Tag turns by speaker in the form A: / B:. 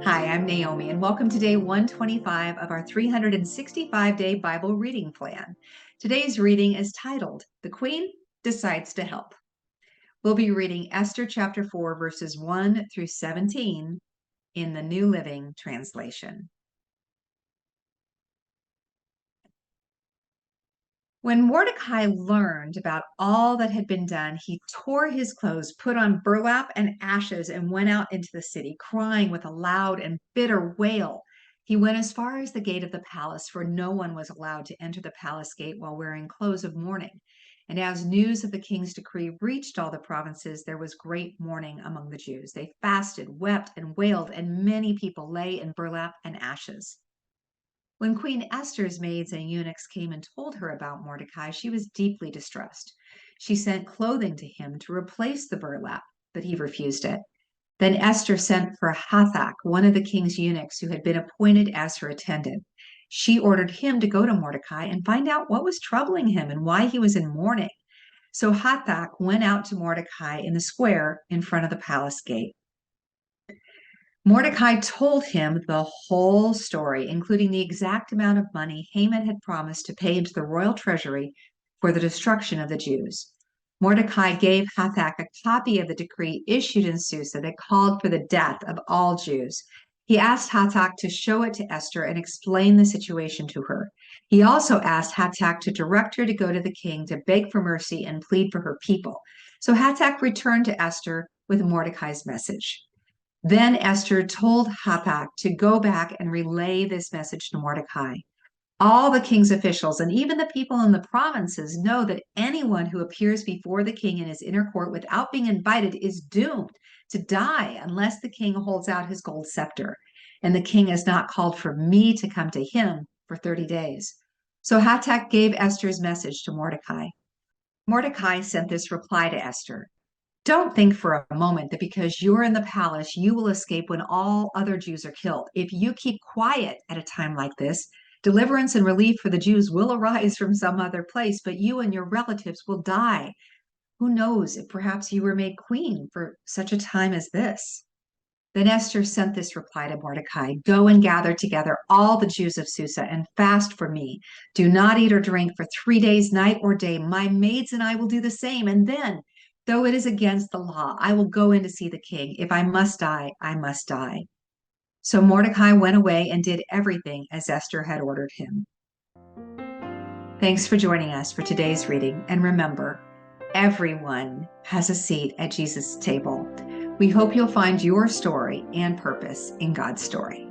A: Hi, I'm Naomi, and welcome to day 125 of our 365-day Bible reading plan. Today's reading is titled, The Queen Decides to Help. We'll be reading Esther chapter 4, verses 1 through 17 in the New Living Translation. When Mordecai learned about all that had been done, he tore his clothes, put on burlap and ashes, and went out into the city, crying with a loud and bitter wail. He went as far as the gate of the palace, for no one was allowed to enter the palace gate while wearing clothes of mourning. And as news of the king's decree reached all the provinces, there was great mourning among the Jews. They fasted, wept, and wailed, and many people lay in burlap and ashes. When Queen Esther's maids and eunuchs came and told her about Mordecai, she was deeply distressed. She sent clothing to him to replace the burlap, but he refused it. Then Esther sent for Hathach, one of the king's eunuchs who had been appointed as her attendant. She ordered him to go to Mordecai and find out what was troubling him and why he was in mourning. So Hathach went out to Mordecai in the square in front of the palace gate. Mordecai told him the whole story, including the exact amount of money Haman had promised to pay into the royal treasury for the destruction of the Jews. Mordecai gave Hathach a copy of the decree issued in Susa that called for the death of all Jews. He asked Hathach to show it to Esther and explain the situation to her. He also asked Hathach to direct her to go to the king to beg for mercy and plead for her people. So Hathach returned to Esther with Mordecai's message. Then Esther told Hathach to go back and relay this message to Mordecai. All the king's officials and even the people in the provinces know that anyone who appears before the king in his inner court without being invited is doomed to die unless the king holds out his gold scepter. And the king has not called for me to come to him for 30 days. So Hathach gave Esther's message to Mordecai. Mordecai sent this reply to Esther. Don't think for a moment that because you're in the palace, you will escape when all other Jews are killed. If you keep quiet at a time like this, deliverance and relief for the Jews will arise from some other place, but you and your relatives will die. Who knows if perhaps you were made queen for such a time as this? Then Esther sent this reply to Mordecai. Go and gather together all the Jews of Susa and fast for me. Do not eat or drink for 3 days, night or day. My maids and I will do the same. And then, though it is against the law, I will go in to see the king. If I must die, I must die. So Mordecai went away and did everything as Esther had ordered him. Thanks for joining us for today's reading. And remember, everyone has a seat at Jesus' table. We hope you'll find your story and purpose in God's story.